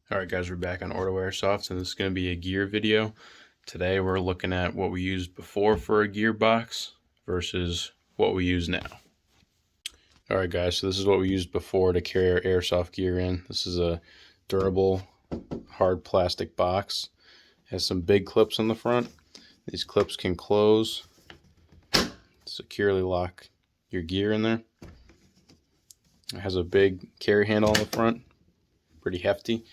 Alright guys, we're back on OrdoAirsoft, and this is going to be a gear video. Today we're looking at what we used before for a gear box versus what we use now. Alright guys, so this is what we used before to carry our airsoft gear in. This is a durable, hard plastic box. It has some big clips on the front. These clips can close, securely lock your gear in there. It has a big carry handle on the front, pretty hefty.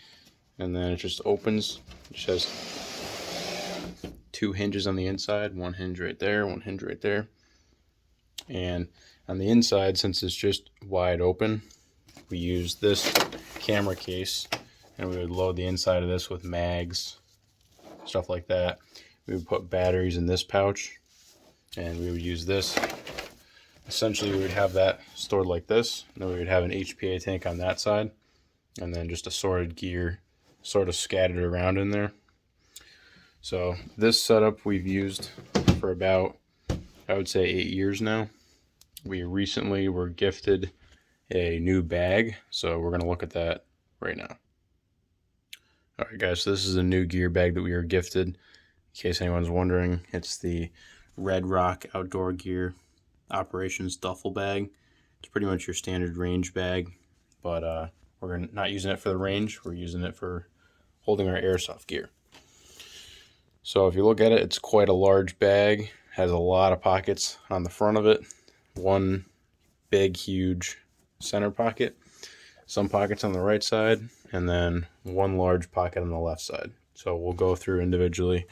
And then it just opens. It just has two hinges on the inside, one hinge right there, one hinge right there. And on the inside, since it's just wide open, we use this camera case, and we would load the inside of this with mags, stuff like that. We would put batteries in this pouch, and we would use this. Essentially, we would have that stored like this, and then we would have an HPA tank on that side, and then just assorted gear sort of scattered around in there. So this setup we've used for about, I would say, 8 years now. We recently were gifted a new bag, so we're going to look at that right now. Alright guys, so this is a new gear bag that we were gifted. In case anyone's wondering, it's the Red Rock Outdoor Gear Operations Duffel Bag. It's pretty much your standard range bag, but we're not using it for the range, we're using it for holding our airsoft gear. So if you look at it, it's quite a large bag, has a lot of pockets on the front of it. One big, huge center pocket, some pockets on the right side, and then one large pocket on the left side. So we'll go through individually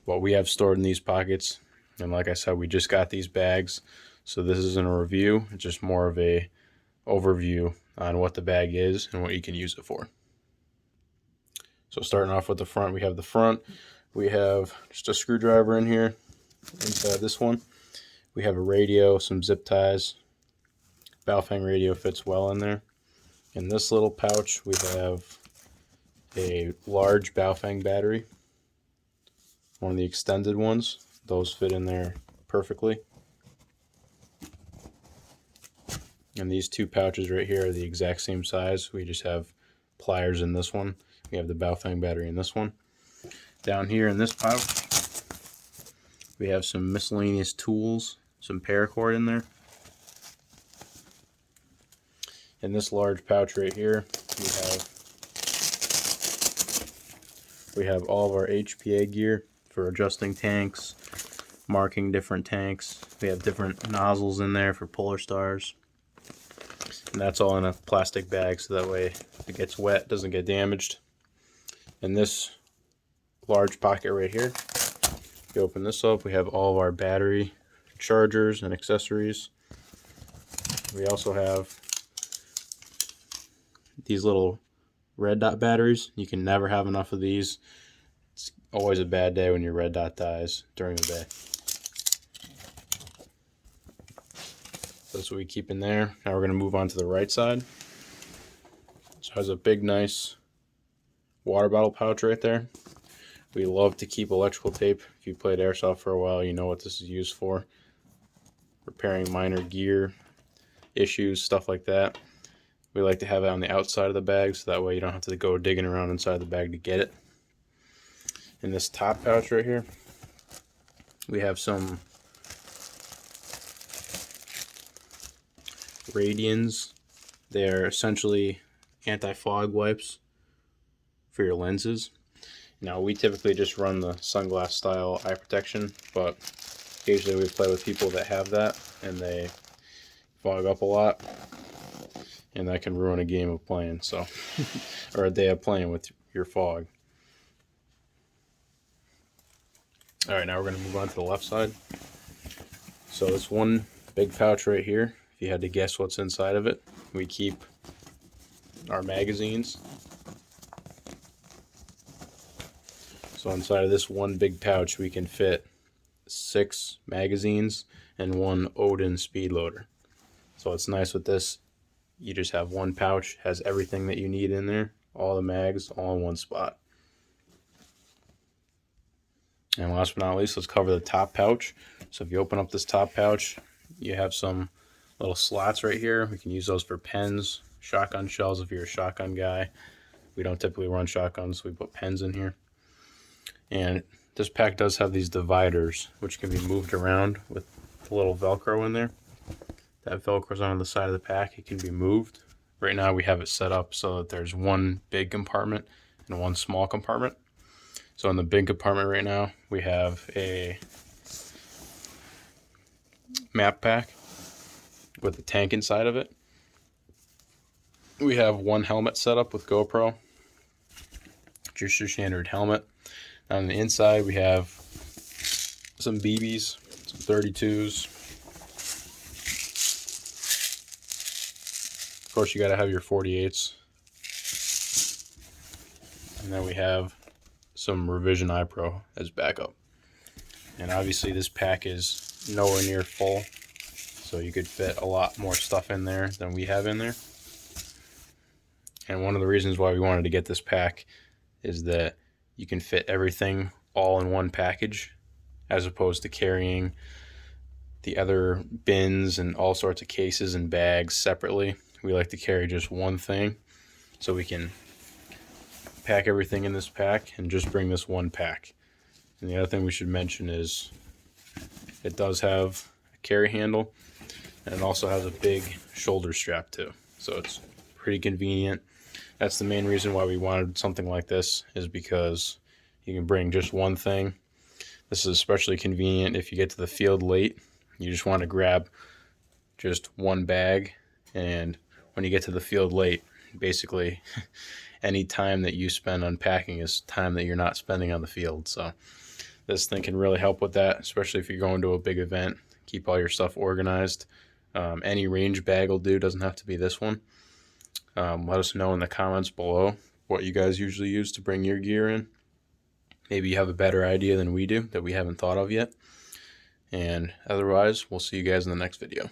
what we have stored in these pockets. And like I said, we just got these bags, so this isn't a review, it's just more of a overview on what the bag is and what you can use it for. So starting off with the front, we have just a screwdriver in here. Inside this one, we have a radio, some zip ties. Baofeng radio fits well in there. In this little pouch, we have a large Baofeng battery, one of the extended ones. Those fit in there perfectly. And these two pouches right here are the exact same size. We just have pliers in this one. We have the Baofeng battery in this one. Down here in this pouch, we have some miscellaneous tools, some paracord in there. In this large pouch right here, we have all of our HPA gear for adjusting tanks, marking different tanks. We have different nozzles in there for Polar Stars. And that's all in a plastic bag, so that way if it gets wet, it doesn't get damaged. In this large pocket right here, if you open this up, we have all of our battery chargers and accessories. We also have these little red dot batteries. You can never have enough of these. It's always a bad day when your red dot dies during the day. That's what we keep in there. Now we're going to move on to the right side. So it has a big, nice water bottle pouch right there. We love to keep electrical tape. If you played airsoft for a while, you know what this is used for. Repairing minor gear issues, stuff like that. We like to have it on the outside of the bag, so that way you don't have to go digging around inside the bag to get it. In this top pouch right here, we have some Radians. They are essentially anti-fog wipes for your lenses. Now we typically just run the sunglass style eye protection, but occasionally we play with people that have that and they fog up a lot, and that can ruin a game of playing, so or a day of playing with your fog. Alright, now we're going to move on to the left side. So this one big pouch right here, if you had to guess what's inside of it, we keep our magazines. So inside of this one big pouch, we can fit 6 magazines and 1 Odin speed loader. So what's nice with this, you just have one pouch, has everything that you need in there, all the mags, all in one spot. And last but not least, let's cover the top pouch. So if you open up this top pouch, you have some little slots right here. We can use those for pens, shotgun shells if you're a shotgun guy, We don't typically run shotguns, so we put pens in here. And this pack does have these dividers, which can be moved around with the little Velcro in there. That Velcro's on the side of the pack. It can be moved. Right now we have it set up so that there's one big compartment and one small compartment. So in the big compartment right now, we have a map pack with a tank inside of it. We have one helmet set up with GoPro, just your standard helmet. On the inside, we have some BBs, some 32s. Of course, you got to have your 48s. And then we have some Revision iPro as backup. And obviously this pack is nowhere near full, so you could fit a lot more stuff in there than we have in there. And one of the reasons why we wanted to get this pack is that you can fit everything all in one package, as opposed to carrying the other bins and all sorts of cases and bags separately. We like to carry just one thing, so we can pack everything in this pack and just bring this one pack. And the other thing we should mention is it does have a carry handle, and it also has a big shoulder strap too, so it's pretty convenient. That's the main reason why we wanted something like this, is because you can bring just one thing. This is especially convenient if you get to the field late. You just want to grab just one bag, and when you get to the field late, basically any time that you spend unpacking is time that you're not spending on the field. So this thing can really help with that, especially if you're going to a big event. Keep all your stuff organized. Any range bag will do, doesn't have to be this one. Let us know in the comments below what you guys usually use to bring your gear in. Maybe you have a better idea than we do that we haven't thought of yet. And otherwise, we'll see you guys in the next video.